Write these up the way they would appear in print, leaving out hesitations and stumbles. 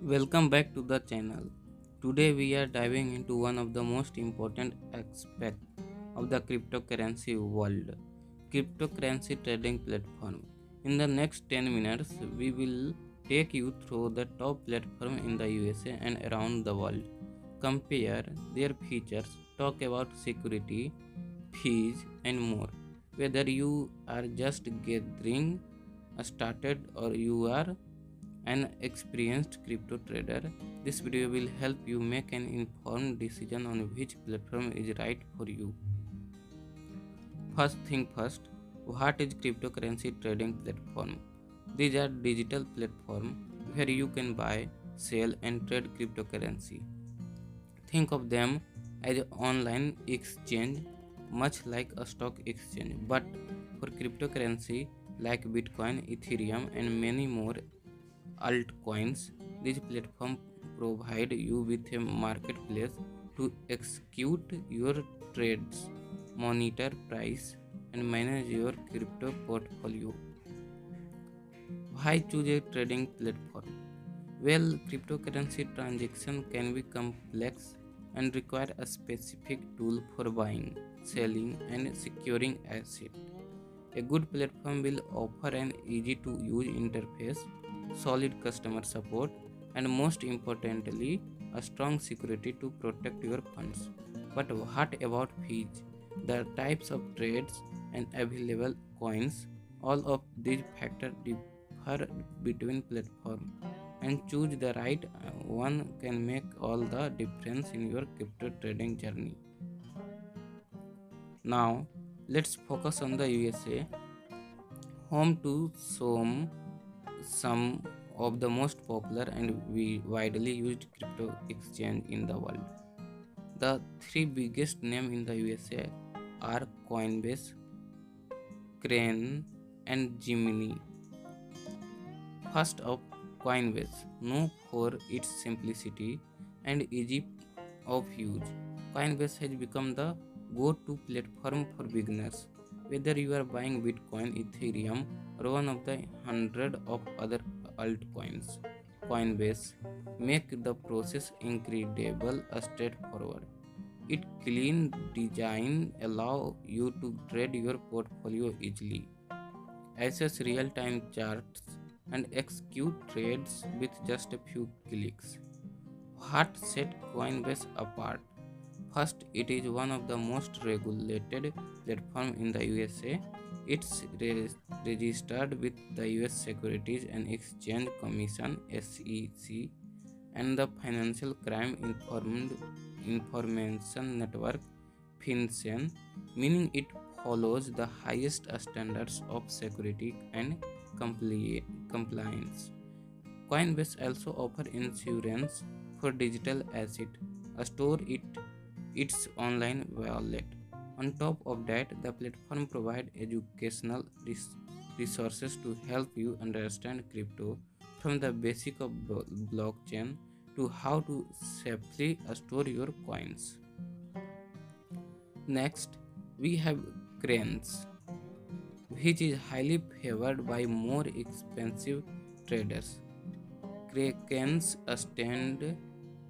Welcome back to the channel. Today we are diving into one of the most important aspects of the cryptocurrency world, cryptocurrency trading platform. In the next 10 minutes, we will take you through the top platform in the USA and around the world, compare their features, talk about security, fees, and more. Whether you are just gathering started or you are an experienced crypto trader, this video will help you make an informed decision on which platform is right for you. First thing first, what is cryptocurrency trading platform? These are digital platforms where you can buy, sell and trade cryptocurrency. Think of them as an online exchange, much like a stock exchange, but for cryptocurrency like Bitcoin, Ethereum and many more altcoins. These platforms provide you with a marketplace to execute your trades, monitor price, and manage your crypto portfolio. Why choose a trading platform? Well, cryptocurrency transaction can be complex and require a specific tool for buying, selling, and securing asset. A good platform will offer an easy to use interface, solid customer support, and most importantly, a strong security to protect your funds. But what about fees? The types of trades and available coins, all of these factors differ between platforms, and choose the right one can make all the difference in your crypto trading journey. Now, let's focus on the USA, home to some of the most popular and widely used crypto exchange in the world. The three biggest names in the USA are Coinbase, Crane, and Gemini. First up, Coinbase, known for its simplicity and ease of use. Coinbase has become the go-to platform for beginners. Whether you are buying Bitcoin, Ethereum, or one of the hundred of other altcoins, Coinbase make the process incredible straightforward. Its clean design allow you to trade your portfolio easily, access real-time charts, and execute trades with just a few clicks. What set Coinbase apart? First, it is one of the most regulated platforms in the USA. It's registered with the US Securities and Exchange Commission (SEC) and the Financial Crime Information Network (FinCEN), meaning it follows the highest standards of security and compliance. Coinbase also offers insurance for digital asset, store its online wallet. On top of that, the platform provides educational resources to help you understand crypto, from the basic of blockchain to how to safely store your coins. Next, we have Cranes, which is highly favored by more expensive traders. Kraken's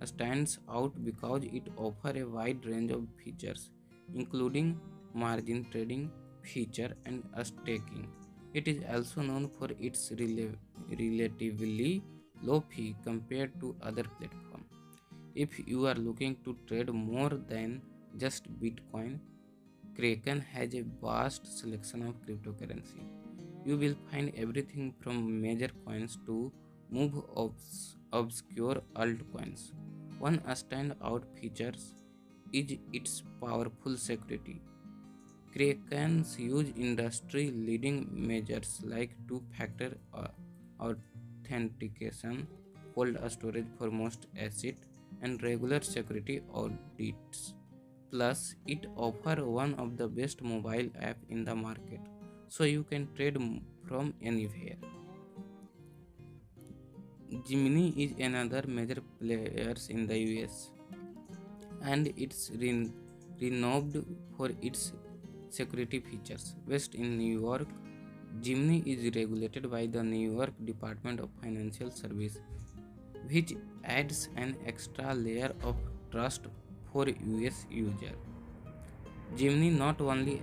stands out because it offers a wide range of features, including margin trading feature and staking. It is also known for its relatively low fee compared to other platforms. If you are looking to trade more than just Bitcoin, Kraken has a vast selection of cryptocurrency. You will find everything from major coins to move obscure altcoins. One standout feature is its powerful security. Krakens use industry leading measures like two factor authentication, cold storage for most assets, and regular security audits. Plus, it offers one of the best mobile app in the market, so you can trade from anywhere. Gemini is another major player in the US, and it's renowned for its security features. Based in New York, Gemini is regulated by the New York Department of Financial Service which adds an extra layer of trust for US user. Gemini not only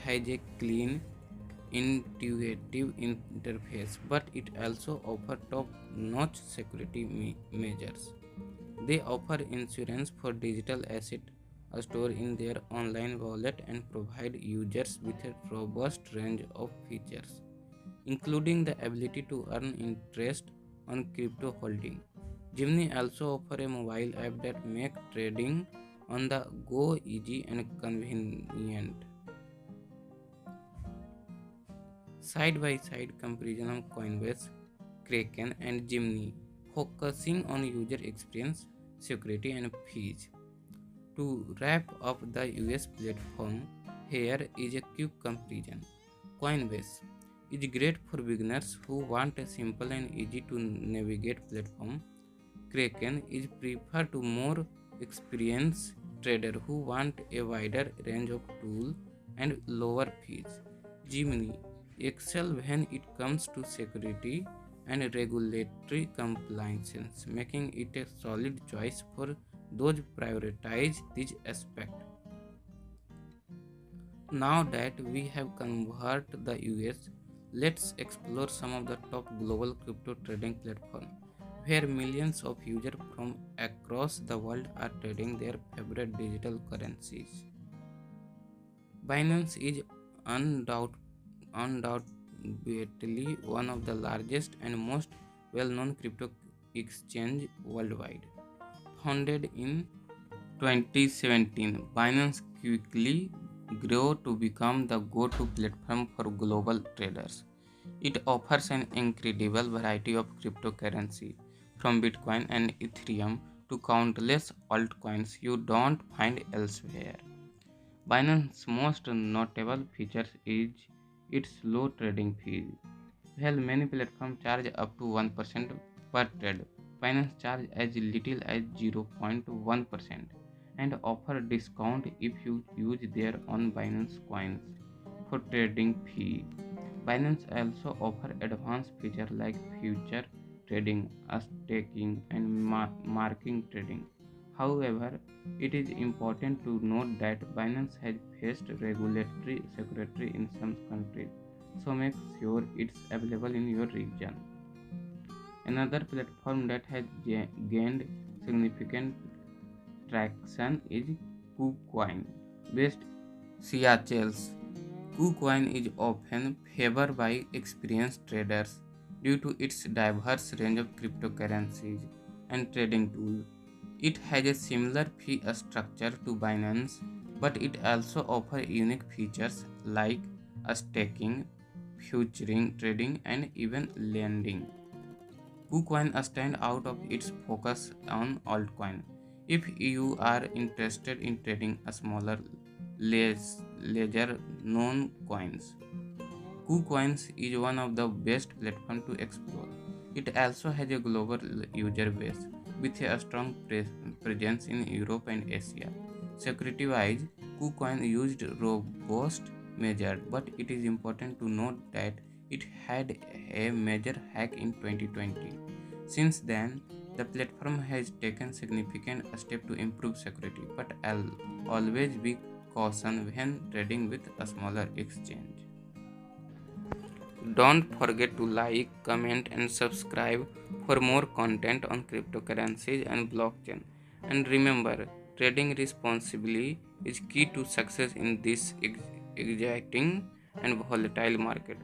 has a clean, intuitive interface, but it also offers top-notch security measures. They offer insurance for digital assets stored in their online wallet and provide users with a robust range of features, including the ability to earn interest on crypto holding. Gemini also offers a mobile app that makes trading on the go easy and convenient. Side by side comparison of Coinbase, Kraken, and Gemini, focusing on user experience, security, and fees. To wrap up the US platform, here is a quick comparison. Coinbase is great for beginners who want a simple and easy to navigate platform. Kraken is preferred to more experienced traders who want a wider range of tools and lower fees. Gemini excel when it comes to security and regulatory compliance, making it a solid choice for those prioritize these aspects. Now that we have covered the US, let's explore some of the top global crypto trading platforms where millions of users from across the world are trading their favorite digital currencies. Binance is undoubtedly one of the largest and most well-known crypto exchange worldwide. Founded in 2017, Binance quickly grew to become the go-to platform for global traders. It offers an incredible variety of cryptocurrency, from Bitcoin and Ethereum to countless altcoins you don't find elsewhere. Binance's most notable feature is its low trading fees. While many platforms charge up to 1% per trade, Binance charges as little as 0.1% and offer discount if you use their own Binance coins for trading fee. Binance also offers advanced features like future trading, staking, and marking trading. However, it is important to note that Binance has faced regulatory security in some countries, so make sure it's available in your region. Another platform that has gained significant traction is KuCoin, based Seattle's. KuCoin is often favored by experienced traders due to its diverse range of cryptocurrencies and trading tools. It has a similar fee structure to Binance, but it also offers unique features like staking, futuring trading, and even lending. KuCoin stands out of its focus on altcoin. If you are interested in trading a smaller, less ledger known coins, KuCoins is one of the best platforms to explore. It also has a global user base with a strong presence in Europe and Asia. Security wise, KuCoin used robust measures, but it is important to note that it had a major hack in 2020. Since then, the platform has taken significant steps to improve security, but always be caution when trading with a smaller exchange. Don't forget to like, comment, and subscribe for more content on cryptocurrencies and blockchain. And remember, trading responsibly is key to success in this exciting and volatile market.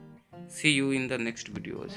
See you in the next videos.